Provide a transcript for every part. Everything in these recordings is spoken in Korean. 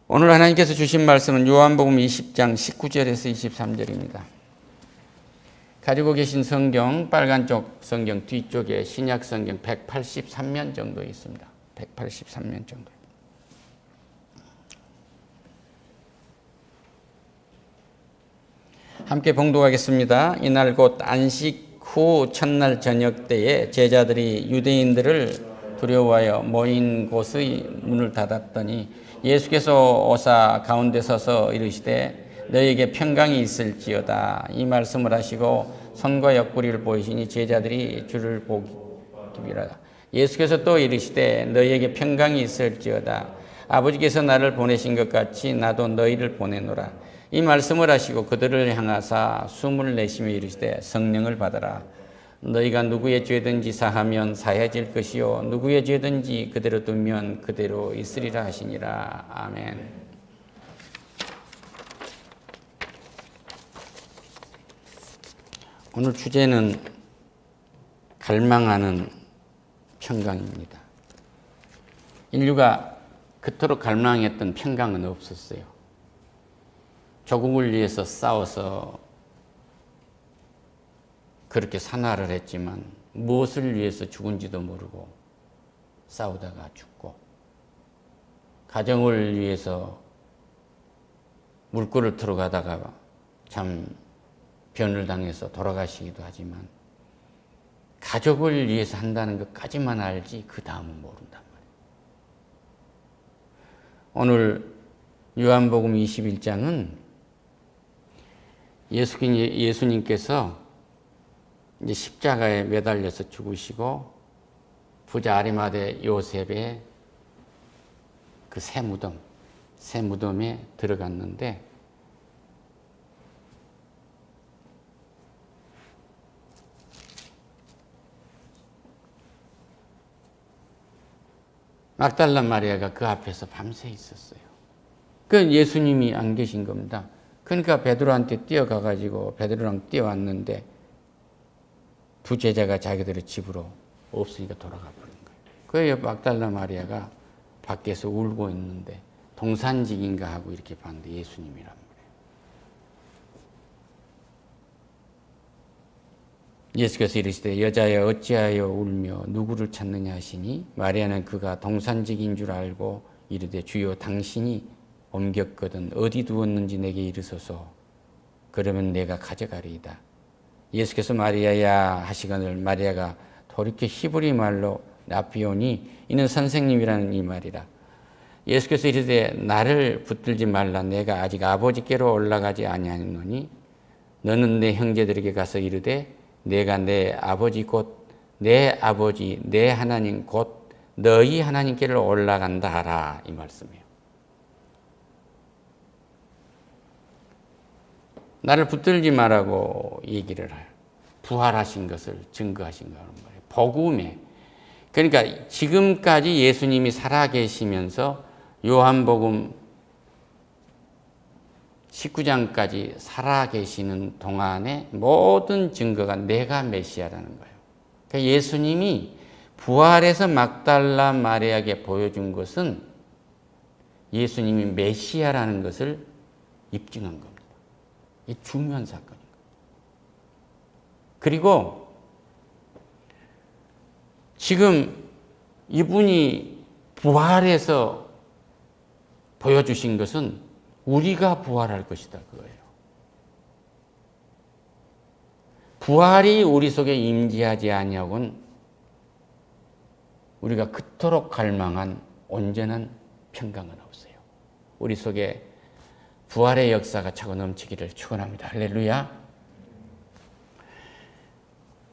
오늘 하나님께서 주신 말씀은 요한복음 20장 19절에서 23절입니다. 가지고 계신 성경, 빨간 쪽 성경 뒤쪽에 신약 성경 183면 정도 있습니다. 183면 정도. 함께 봉독하겠습니다. 이날 곧 안식 후 첫날 저녁 때에 제자들이 유대인들을 두려워하여 모인 곳의 문을 닫았더니 예수께서 오사 가운데 서서 이르시되 너희에게 평강이 있을지어다. 이 말씀을 하시고 손과 옆구리를 보이시니 제자들이 주를 보기라. 예수께서 또 이르시되 너희에게 평강이 있을지어다. 아버지께서 나를 보내신 것 같이 나도 너희를 보내노라. 이 말씀을 하시고 그들을 향하사 숨을 내쉬며 이르시되 성령을 받아라. 너희가 누구의 죄든지 사하면 사해질 것이요 누구의 죄든지 그대로 두면 그대로 있으리라 하시니라. 아멘. 오늘 주제는 갈망하는 평강입니다. 인류가 그토록 갈망했던 평강은 없었어요. 조국을 위해서 싸워서 그렇게 산화를 했지만 무엇을 위해서 죽은지도 모르고 싸우다가 죽고, 가정을 위해서 물꼬를 틀어 가다가 참 변을 당해서 돌아가시기도 하지만 가족을 위해서 한다는 것까지만 알지 그 다음은 모른단 말이에요. 오늘 요한복음 21장은 예수님께서 이제 십자가에 매달려서 죽으시고 부자 아리마대 요셉의 그 새 무덤에 들어갔는데 막달라 마리아가 그 앞에서 밤새 있었어요. 그 예수님이 안 계신 겁니다. 그러니까 베드로한테 뛰어가가지고 베드로랑 뛰어왔는데 두 제자가 자기들의 집으로 없으니까 돌아가 버린 거예요. 그 막달라 마리아가 밖에서 울고 있는데 동산직인가 하고 이렇게 봤는데 예수님이란 말이에요. 예수께서 이르시되 여자여 어찌하여 울며 누구를 찾느냐 하시니 마리아는 그가 동산직인 줄 알고 이르되 주여 당신이 옮겼거든 어디 두었는지 내게 이르소서. 그러면 내가 가져가리이다. 예수께서 마리아야 하시거늘 마리아가 돌이켜 히브리 말로 라비오니 이는 선생님이라는 이 말이라. 예수께서 이르되 나를 붙들지 말라. 내가 아직 아버지께로 올라가지 아니하노니 너는 내 형제들에게 가서 이르되 내가 내 아버지 곧 내 아버지 내 하나님 곧 너희 하나님께로 올라간다 하라. 이 말씀이에요. 나를 붙들지 말라고 얘기를 해요. 부활하신 것을 증거하신 거란 말이에요. 복음에. 그러니까 지금까지 예수님이 살아계시면서 요한복음 19장까지 살아계시는 동안에 모든 증거가 내가 메시아라는 거예요. 그러니까 예수님이 부활해서 막달라 마리아에게 보여준 것은 예수님이 메시아라는 것을 입증한 겁니다. 이 중요한 사건인 거예요. 그리고 지금 이분이 부활해서 보여주신 것은 우리가 부활할 것이다 그거예요. 부활이 우리 속에 임재하지 아니하고는 우리가 그토록 갈망한 온전한 평강은 없어요. 우리 속에 부활의 역사가 차고 넘치기를 축원합니다. 할렐루야.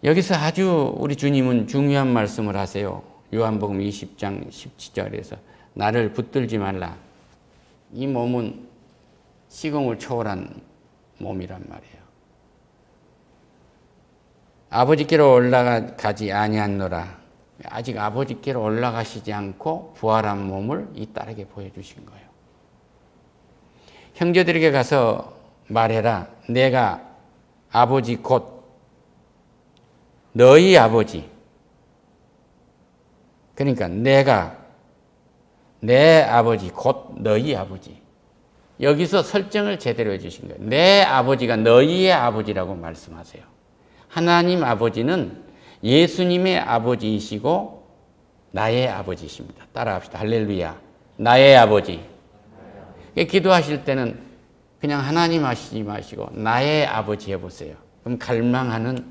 여기서 아주 우리 주님은 중요한 말씀을 하세요. 요한복음 20장 17절에서 나를 붙들지 말라. 이 몸은 시공을 초월한 몸이란 말이에요. 아버지께로 올라가지 아니하노라. 아직 아버지께로 올라가시지 않고 부활한 몸을 이 딸에게 보여주신 거예요. 형제들에게 가서 말해라. 내가 아버지 곧 너희 아버지. 그러니까 내가 내 아버지 곧 너희 아버지. 여기서 설정을 제대로 해주신 거예요. 내 아버지가 너희의 아버지라고 말씀하세요. 하나님 아버지는 예수님의 아버지이시고 나의 아버지이십니다. 따라합시다. 할렐루야. 나의 아버지. 기도하실 때는 그냥 하나님 하시지 마시고 나의 아버지 해보세요. 그럼 갈망하는,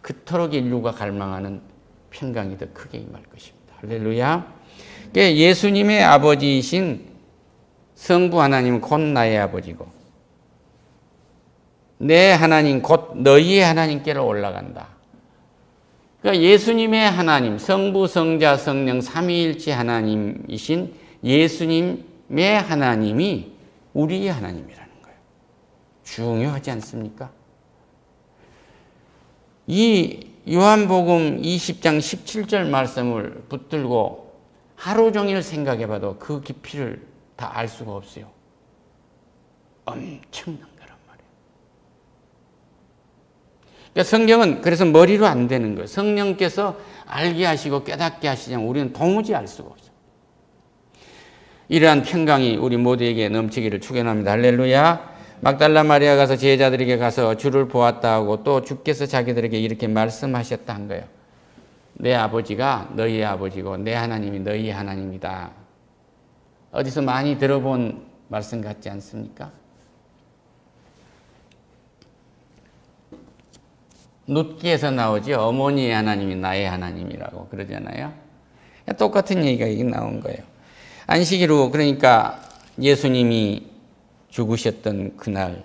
그토록 인류가 갈망하는 평강이 더 크게 임할 것입니다. 할렐루야. 예수님의 아버지이신 성부 하나님은 곧 나의 아버지고 내 하나님 곧 너희의 하나님께로 올라간다. 그러니까 예수님의 하나님, 성부, 성자, 성령 삼위일체 하나님이신 예수님의 하나님이 우리의 하나님이라는 거예요. 중요하지 않습니까? 이 요한복음 20장 17절 말씀을 붙들고 하루 종일 생각해봐도 그 깊이를 다 알 수가 없어요. 엄청난 거란 말이에요. 그러니까 성경은 그래서 머리로 안 되는 거예요. 성령께서 알게 하시고 깨닫게 하시자면 우리는 도무지 알 수가 없어요. 이러한 평강이 우리 모두에게 넘치기를 축원합니다. 할렐루야. 막달라 마리아 가서 제자들에게 가서 주를 보았다 하고 또 주께서 자기들에게 이렇게 말씀하셨다 한 거예요. 내 아버지가 너희의 아버지고 내 하나님이 너희의 하나님이다. 어디서 많이 들어본 말씀 같지 않습니까? 룻기에서 나오죠. 어머니의 하나님이 나의 하나님이라고 그러잖아요. 똑같은 얘기가 여기 나온 거예요. 안식일로 그러니까 예수님이 죽으셨던 그날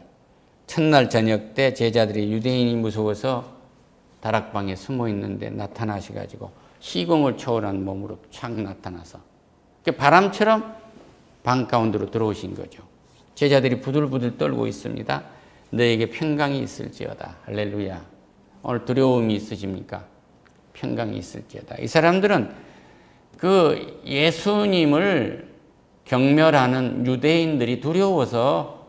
첫날 저녁 때 제자들이 유대인이 무서워서 다락방에 숨어 있는데 나타나셔가지고 시공을 초월한 몸으로 착 나타나서 바람처럼 방 가운데로 들어오신 거죠. 제자들이 부들부들 떨고 있습니다. 너에게 평강이 있을지어다. 할렐루야. 오늘 두려움이 있으십니까? 평강이 있을지어다. 이 사람들은 그 예수님을 경멸하는 유대인들이 두려워서,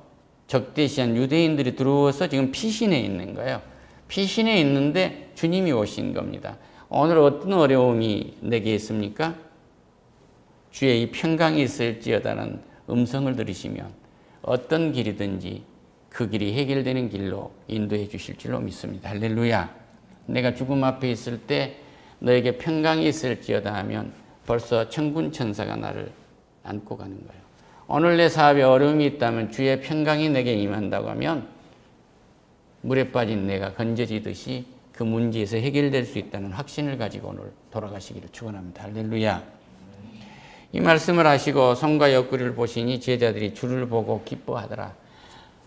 적대시한 유대인들이 두려워서 지금 피신해 있는 거예요. 피신해 있는데 주님이 오신 겁니다. 오늘 어떤 어려움이 내게 있습니까? 주의 이 평강이 있을지어다는 음성을 들으시면 어떤 길이든지 그 길이 해결되는 길로 인도해 주실 줄로 믿습니다. 할렐루야. 내가 죽음 앞에 있을 때 너에게 평강이 있을지어다 하면 벌써 천군 천사가 나를 안고 가는 거예요. 오늘 내 사업에 어려움이 있다면 주의 평강이 내게 임한다고 하면 물에 빠진 내가 건져지듯이 그 문제에서 해결될 수 있다는 확신을 가지고 오늘 돌아가시기를 축원합니다. 할렐루야. 이 말씀을 하시고 손과 옆구리를 보시니 제자들이 주를 보고 기뻐하더라.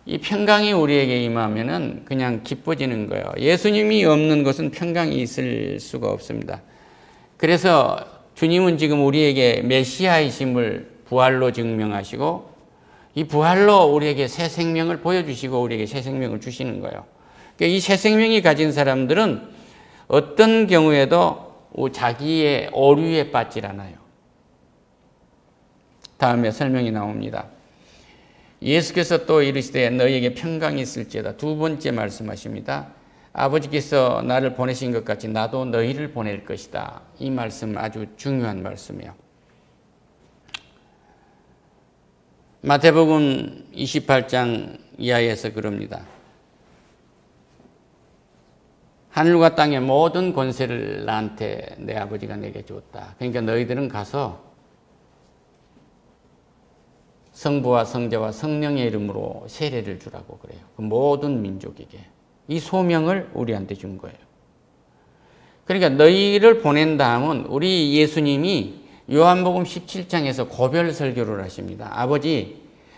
이 평강이 우리에게 임하면은 그냥 기뻐지는 거예요. 예수님이 없는 것은 평강이 있을 수가 없습니다. 그래서 주님은 지금 우리에게 메시아이심을 부활로 증명하시고 이 부활로 우리에게 새 생명을 보여주시고 우리에게 새 생명을 주시는 거예요. 그러니까 이 새 생명이 가진 사람들은 어떤 경우에도 자기의 오류에 빠지질 않아요. 다음에 설명이 나옵니다. 예수께서 또 이르시되 너희에게 평강이 있을지어다. 두 번째 말씀하십니다. 아버지께서 나를 보내신 것 같이 나도 너희를 보낼 것이다. 이 말씀 아주 중요한 말씀이에요. 마태복음 28장 이하에서 그럽니다. 하늘과 땅의 모든 권세를 나한테 내 아버지가 내게 주었다. 그러니까 너희들은 가서 성부와 성자와 성령의 이름으로 세례를 주라고 그래요. 그 모든 민족에게. 이 소명을 우리한테 준 거예요. 그러니까 너희를 보낸다 하면 우리 예수님이 요한복음 17장에서 고별 설교를 하십니다.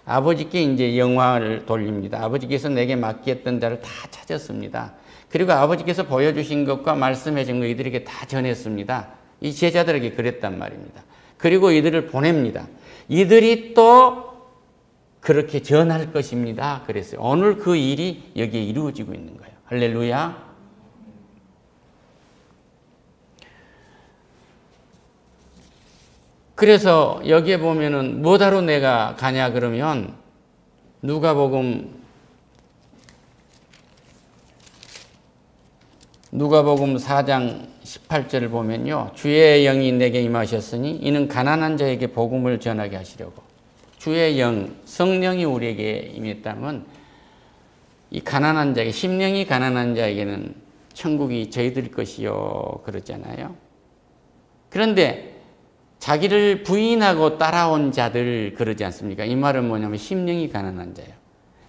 아버지께 이제 영화를 돌립니다. 아버지께서 내게 맡겼던 자를 다 찾았습니다. 그리고 아버지께서 보여주신 것과 말씀해 준 거 이들에게 다 전했습니다. 이 제자들에게 그랬단 말입니다. 그리고 이들을 보냅니다. 이들이 또 그렇게 전할 것입니다. 그랬어요. 오늘 그 일이 여기에 이루어지고 있는 거예요. 할렐루야. 그래서 여기에 보면은 뭐하러 내가 가냐 그러면 누가복음 누가복음 4장 18절을 보면요. 주의 영이 내게 임하셨으니 이는 가난한 자에게 복음을 전하게 하시려고. 주의 영, 성령이 우리에게 임했다면 이 가난한 자에게, 심령이 가난한 자에게는 천국이 저희들 것이요 그러잖아요. 그런데 자기를 부인하고 따라온 자들 그러지 않습니까? 이 말은 뭐냐면 심령이 가난한 자예요.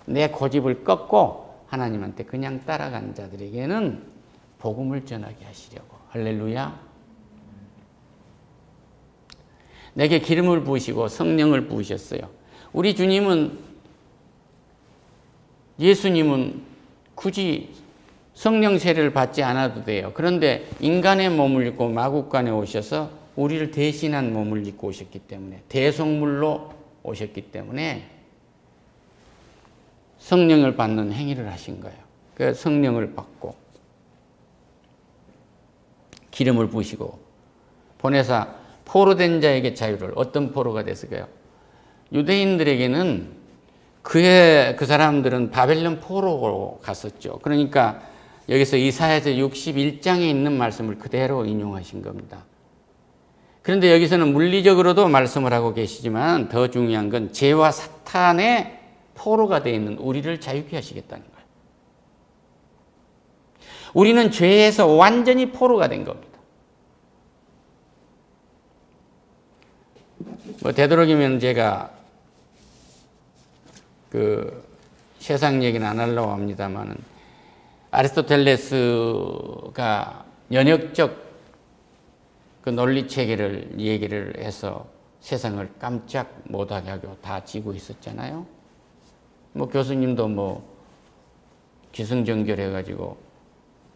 내 고집을 꺾고 하나님한테 그냥 따라간 자들에게는 복음을 전하게 하시려고. 할렐루야. 내게 기름을 부으시고 성령을 부으셨어요. 우리 주님은, 예수님은 굳이 성령 세례를 받지 않아도 돼요. 그런데 인간의 몸을 입고 마국간에 오셔서 우리를 대신한 몸을 입고 오셨기 때문에, 대속물로 오셨기 때문에 성령을 받는 행위를 하신 거예요. 그 성령을 받고 기름을 부으시고 보내사 포로된 자에게 자유를. 어떤 포로가 됐을까요? 유대인들에게는 그 사람들은 바벨론 포로로 갔었죠. 그러니까 여기서 이사야서 61장에 있는 말씀을 그대로 인용하신 겁니다. 그런데 여기서는 물리적으로도 말씀을 하고 계시지만 더 중요한 건 죄와 사탄의 포로가 되어 있는 우리를 자유케 하시겠다는 거예요. 우리는 죄에서 완전히 포로가 된 겁니다. 되도록이면 제가 세상 얘기는 안 하려고 합니다만, 아리스토텔레스가 연역적 논리 체계를 얘기를 해서 세상을 깜짝 못하게 하고 다 지고 있었잖아요. 교수님도 기승전결해가지고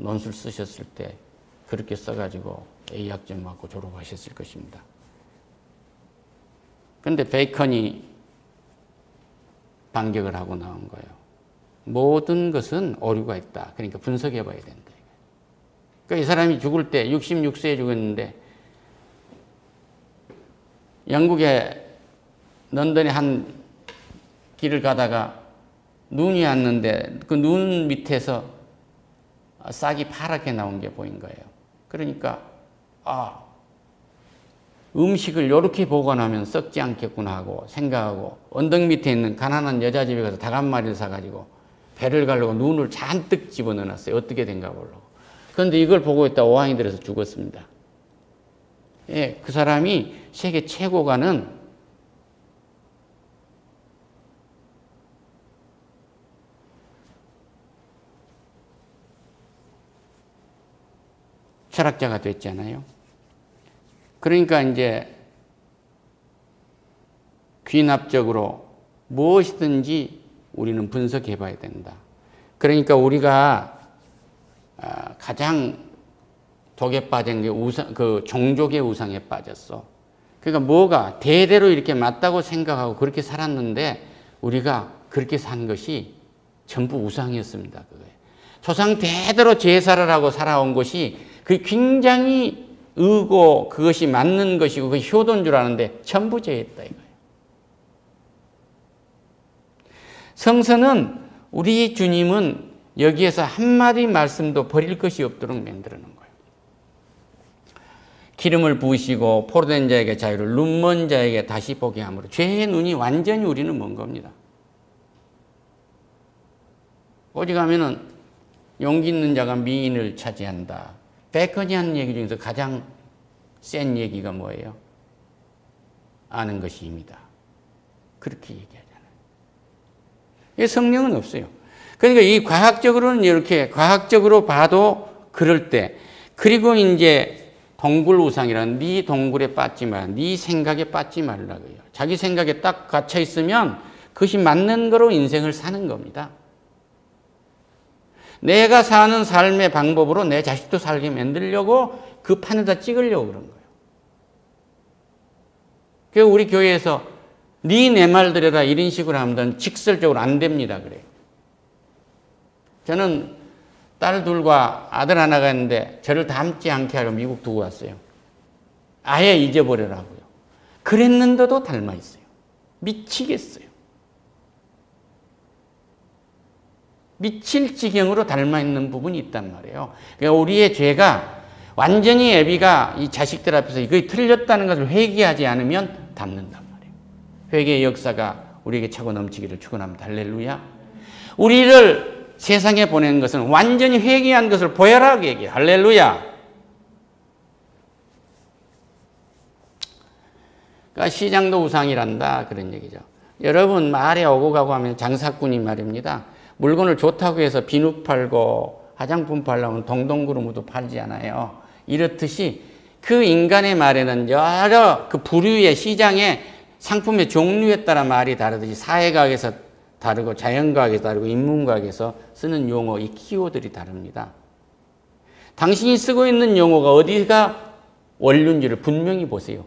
논술 쓰셨을 때 그렇게 써가지고 A학점 맞고 졸업하셨을 것입니다. 그런데 베이컨이 반격을 하고 나온 거예요. 모든 것은 오류가 있다. 그러니까 분석해 봐야 된다. 그러니까 이 사람이 죽을 때 66세에 죽었는데 영국의 런던의 한 길을 가다가 눈이 왔는데 그 눈 밑에서 싹이 파랗게 나온 게 보인 거예요. 그러니까 음식을 이렇게 보관하면 썩지 않겠구나 하고 생각하고, 언덕 밑에 있는 가난한 여자 집에 가서 닭 한 마리를 사가지고 배를 가르고 눈을 잔뜩 집어넣어놨어요. 어떻게 된가 보려고. 그런데 이걸 보고 있다 오한이 들어서 죽었습니다. 예, 그 사람이 세계 최고가는 철학자가 됐잖아요. 그러니까 이제 귀납적으로 무엇이든지 우리는 분석해 봐야 된다. 그러니까 우리가 가장 독에 빠진 게 종족의 우상에 빠졌어. 그러니까 뭐가 대대로 이렇게 맞다고 생각하고 그렇게 살았는데 우리가 그렇게 산 것이 전부 우상이었습니다. 그거예요. 조상 대대로 제사를 하고 살아온 것이 그 굉장히 의고 그것이 맞는 것이고 그것이 효도인 줄 아는데 전부 죄였다 이거예요. 성서는, 우리 주님은 여기에서 한마디 말씀도 버릴 것이 없도록 만들어 놓은 거예요. 기름을 부으시고 포로된 자에게 자유를, 눈먼 자에게 다시 보게 함으로. 죄의 눈이 완전히 우리는 먼 겁니다. 오직 하면은 용기 있는 자가 미인을 차지한다. 베이컨이 하는 얘기 중에서 가장 센 얘기가 뭐예요? 아는 것이 힘이다. 그렇게 얘기하잖아요. 성령은 없어요. 그러니까 이 과학적으로는 이렇게, 과학적으로 봐도 그럴 때, 그리고 이제 동굴 우상이라는, 네 동굴에 빠지지 마라, 네 생각에 빠지지 말라고요. 자기 생각에 딱 갇혀 있으면 그것이 맞는 거로 인생을 사는 겁니다. 내가 사는 삶의 방법으로 내 자식도 살게 만들려고 그 판에다 찍으려고 그런 거예요. 그래서 우리 교회에서 네 내 말들에다 이런 식으로 하면 직설적으로 안 됩니다. 그래요. 저는 딸 둘과 아들 하나가 있는데 저를 닮지 않게 하려고 미국 두고 왔어요. 아예 잊어버리라고요. 그랬는데도 닮아 있어요. 미치겠어요. 미칠 지경으로 닮아 있는 부분이 있단 말이에요. 그러니까 우리의 죄가 완전히 애비가 이 자식들 앞에서 이거 틀렸다는 것을 회개하지 않으면 닮는단 말이에요. 회개의 역사가 우리에게 차고 넘치기를 축원합니다. 할렐루야. 우리를 세상에 보낸 것은 완전히 회개한 것을 보여라 얘기해요. 할렐루야. 그러니까 시장도 우상이란다 그런 얘기죠. 여러분 마을에 오고 가고 하면 장사꾼이 말입니다. 물건을 좋다고 해서 비누 팔고 화장품 팔려면 동동구름도 팔지 않아요. 이렇듯이 그 인간의 말에는 여러 그 부류의 시장의 상품의 종류에 따라 말이 다르듯이 사회과학에서 다르고 자연과학에서 다르고 인문과학에서 쓰는 용어, 이 키워드들이 다릅니다. 당신이 쓰고 있는 용어가 어디가 원륜지를 분명히 보세요.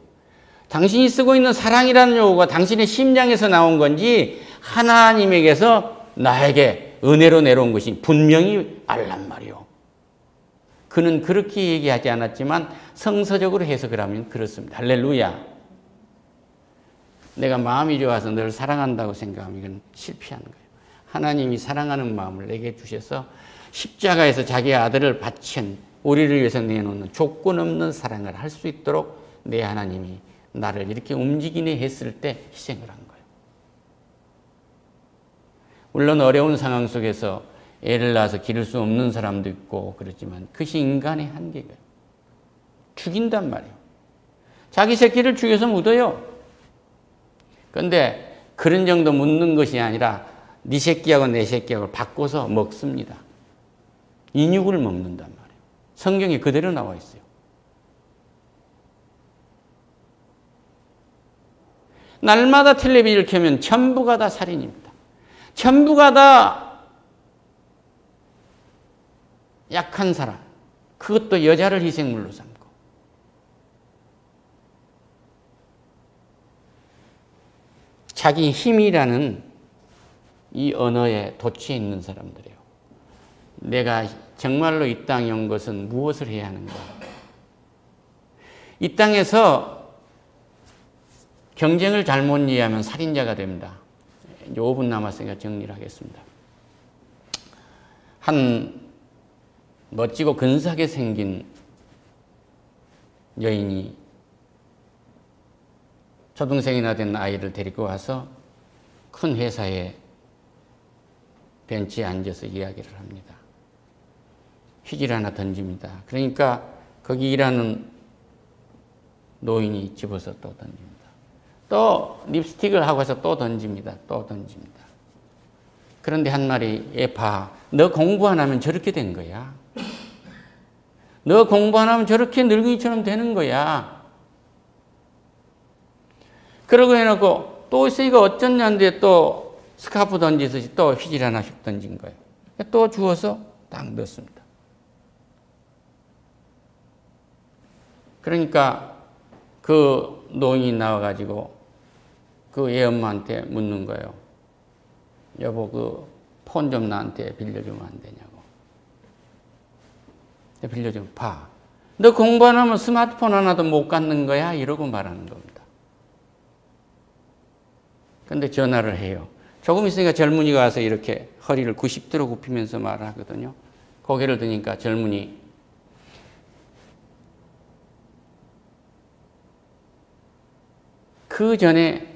당신이 쓰고 있는 사랑이라는 용어가 당신의 심장에서 나온 건지 하나님에게서 나에게 은혜로 내려온 것이 분명히 알란 말이요. 그는 그렇게 얘기하지 않았지만 성서적으로 해석을 하면 그렇습니다. 할렐루야. 내가 마음이 좋아서 널 사랑한다고 생각하면 이건 실패하는 거예요. 하나님이 사랑하는 마음을 내게 주셔서 십자가에서 자기 아들을 바친 우리를 위해서 내놓는 조건 없는 사랑을 할 수 있도록 내 하나님이 나를 이렇게 움직이네 했을 때 희생을 한 거예요. 물론 어려운 상황 속에서 애를 낳아서 기를 수 없는 사람도 있고 그렇지만 그것이 인간의 한계예요. 죽인단 말이에요. 자기 새끼를 죽여서 묻어요. 그런데 그런 정도 묻는 것이 아니라 네 새끼하고 내 새끼하고 바꿔서 먹습니다. 인육을 먹는단 말이에요. 성경에 그대로 나와 있어요. 날마다 텔레비전을 켜면 전부가 다 살인입니다. 전부가 다 약한 사람, 그것도 여자를 희생물로 삼고. 자기 힘이라는 이 언어에 도취해 있는 사람들이에요. 내가 정말로 이 땅에 온 것은 무엇을 해야 하는가? 이 땅에서 경쟁을 잘못 이해하면 살인자가 됩니다. 이제 5분 남았으니까 정리를 하겠습니다. 한 멋지고 근사하게 생긴 여인이 초등생이나 된 아이를 데리고 와서 큰 회사에 벤치에 앉아서 이야기를 합니다. 휴지를 하나 던집니다. 그러니까 거기 일하는 노인이 집어서 또 던집니다. 또 립스틱을 하고 해서 또 던집니다. 또 던집니다. 그런데 한 말이, 얘 봐. 너 공부 안 하면 저렇게 된 거야. 너 공부 안 하면 저렇게 늙은이처럼 되는 거야. 그러고 해놓고 또 있으니까 어쩌냐는데 또 스카프 던지듯이 또 휘질 하나 휙 던진 거예요. 또 주워서 딱 넣습니다. 그러니까 그 노인이 나와가지고 그 애 엄마한테 묻는 거예요. 여보, 그 폰 좀 나한테 빌려주면 안 되냐고. 빌려주면 봐. 너 공부 안 하면 스마트폰 하나도 못 갖는 거야? 이러고 말하는 겁니다. 근데 전화를 해요. 조금 있으니까 젊은이가 와서 이렇게 허리를 90도로 굽히면서 말하거든요. 고개를 드니까 젊은이, 그 전에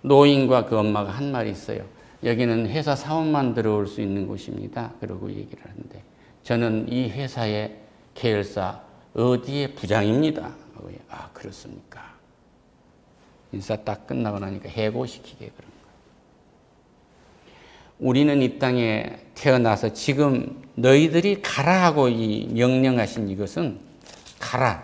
노인과 그 엄마가 한 말이 있어요. 여기는 회사 사원만 들어올 수 있는 곳입니다. 그러고 얘기를 하는데, 저는 이 회사의 계열사 어디의 부장입니다. 아, 그렇습니까? 인사 딱 끝나고 나니까 해고시키게 그런 거예요. 우리는 이 땅에 태어나서 지금 너희들이 가라 하고 이 명령하신 이것은 가라.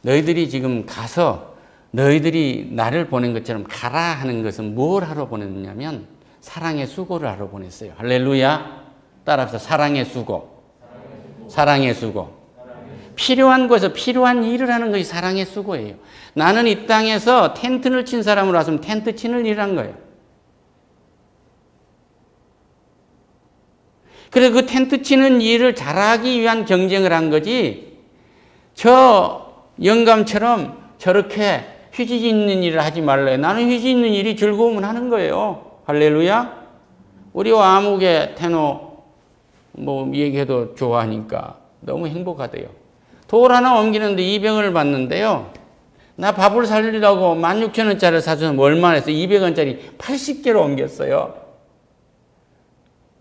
너희들이 지금 가서 너희들이 나를 보낸 것처럼 가라 하는 것은 뭘 하러 보냈냐면 사랑의 수고를 하러 보냈어요. 할렐루야. 따라서 사랑의 수고. 사랑의 수고. 필요한 곳에서 필요한 일을 하는 것이 사랑의 수고예요. 나는 이 땅에서 텐트를 친 사람으로 왔으면 텐트 치는 일을 한 거예요. 그래서 그 텐트 치는 일을 잘하기 위한 경쟁을 한 거지, 저 영감처럼 저렇게 휴지 있는 일을 하지 말래요. 나는 휴지 있는 일이 즐거우면 하는 거예요. 할렐루야. 우리 와무개 테노 뭐 얘기해도 좋아하니까 너무 행복하대요. 돌 하나 옮기는데 200원을 받는데요. 나 밥을 살리려고 16,000원짜리를 사주면 얼마나 했어요? 200원짜리 80개로 옮겼어요.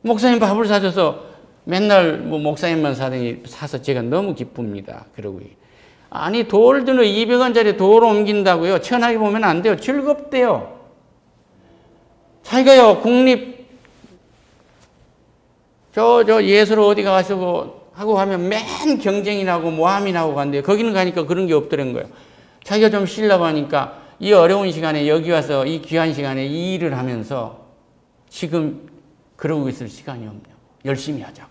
목사님 밥을 사줘서 맨날 뭐 목사님만 사서 제가 너무 기쁩니다. 그러고 아니 돌 드는 200원짜리 돌 옮긴다고요? 천하게 보면 안 돼요. 즐겁대요. 자기가요 국립 저 예술 어디 가시고 하고 하면 맨 경쟁이 나고 모함이 나고 간대요. 거기는 가니까 그런 게 없더란 거예요. 자기가 좀 쉬려고 하니까 이 어려운 시간에 여기 와서 이 귀한 시간에 이 일을 하면서 지금 그러고 있을 시간이 없냐고. 열심히 하자고.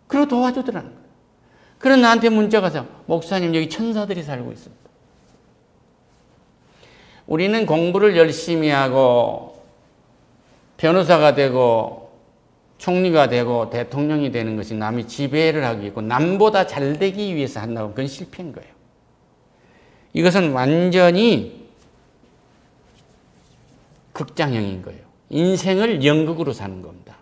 그리고 도와주더라는 거예요. 그런 나한테 문자가 와서 목사님 여기 천사들이 살고 있습니다. 우리는 공부를 열심히 하고 변호사가 되고 총리가 되고 대통령이 되는 것이 남이 지배를 하기 위해 남보다 잘 되기 위해서 한다고 그건 실패인 거예요. 이것은 완전히 극장형인 거예요. 인생을 연극으로 사는 겁니다.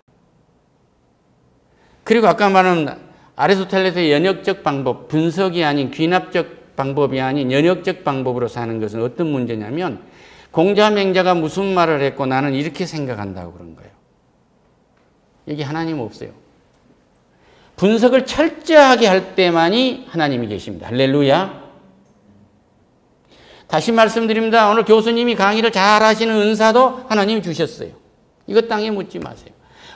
그리고 아까 말한 아리스토텔레스의 연역적 방법, 분석이 아닌 귀납적 방법이 아닌 연역적 방법으로 사는 것은 어떤 문제냐면 공자맹자가 무슨 말을 했고 나는 이렇게 생각한다고 그런 거예요. 여기 하나님 없어요. 분석을 철저하게 할 때만이 하나님이 계십니다. 할렐루야. 다시 말씀드립니다. 오늘 교수님이 강의를 잘 하시는 은사도 하나님이 주셨어요. 이거 땅에 묻지 마세요.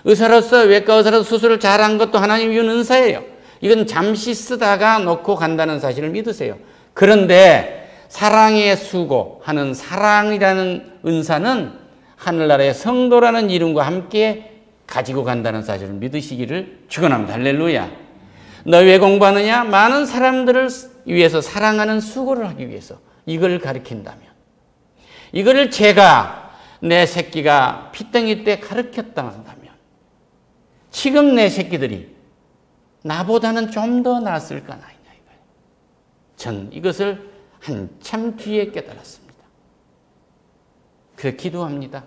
의사로서 외과 의사로서 수술을 잘한 것도 하나님이 준 은사예요. 이건 잠시 쓰다가 놓고 간다는 사실을 믿으세요. 그런데 사랑의 수고하는 사랑이라는 은사는 하늘나라의 성도라는 이름과 함께 가지고 간다는 사실을 믿으시기를 축원합니다. 할렐루야. 너 왜 공부하느냐? 많은 사람들을 위해서 사랑하는 수고를 하기 위해서 이걸 가르친다면, 이거를 제가 내 새끼가 핏덩이 때 가르쳤다 한다면 지금 내 새끼들이 나보다는 좀 더 낫을까 나이냐 이거예요. 전 이것을 한참 뒤에 깨달았습니다. 그래서 기도합니다.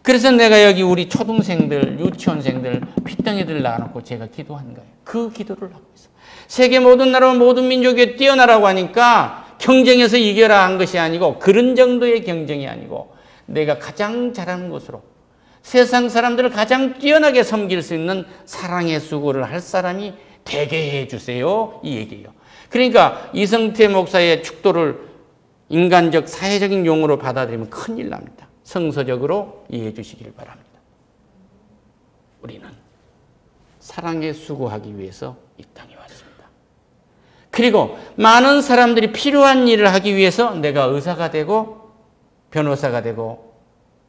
그래서 내가 여기 우리 초등생들, 유치원생들, 핏덩이들 낳아놓고 제가 기도한 거예요. 그 기도를 하고 있어요. 세계 모든 나라, 모든 민족에 뛰어나라고 하니까 경쟁에서 이겨라 한 것이 아니고 그런 정도의 경쟁이 아니고 내가 가장 잘하는 것으로 세상 사람들을 가장 뛰어나게 섬길 수 있는 사랑의 수고를 할 사람이 되게 해주세요. 이 얘기예요. 그러니까 이성태 목사의 축도를 인간적, 사회적인 용어로 받아들이면 큰일 납니다. 성서적으로 이해해 주시길 바랍니다. 우리는 사랑에 수고하기 위해서 이 땅에 왔습니다. 그리고 많은 사람들이 필요한 일을 하기 위해서 내가 의사가 되고 변호사가 되고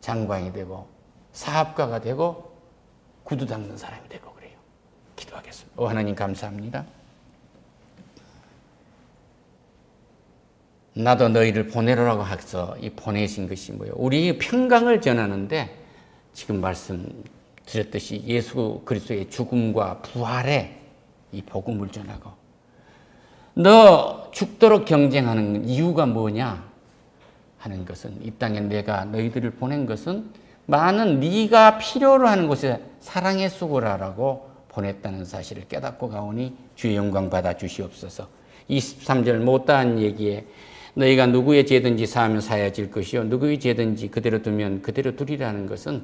장관이 되고 사업가가 되고 구두 닦는 사람이 되고 그래요. 기도하겠습니다. 하나님 감사합니다. 나도 너희를 보내라고 해서 이 보내신 것이 뭐예요? 우리 평강을 전하는데 지금 말씀드렸듯이 예수 그리스도의 죽음과 부활의 이 복음을 전하고 너 죽도록 경쟁하는 이유가 뭐냐 하는 것은 이 땅에 내가 너희들을 보낸 것은 많은 네가 필요로 하는 곳에 사랑의 수고라라고 보냈다는 사실을 깨닫고 가오니 주의 영광 받아 주시옵소서. 23절 못다한 얘기에 너희가 누구의 죄든지 사하면 사해질 것이요 누구의 죄든지 그대로 두면 그대로 두리라는 것은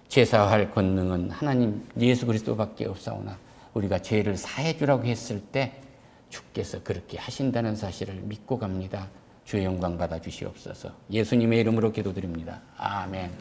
제사할 권능은 하나님 예수 그리스도밖에 없사오나 우리가 죄를 사해 주라고 했을 때 주께서 그렇게 하신다는 사실을 믿고 갑니다. 주의 영광 받아 주시옵소서. 예수님의 이름으로 기도드립니다. 아멘.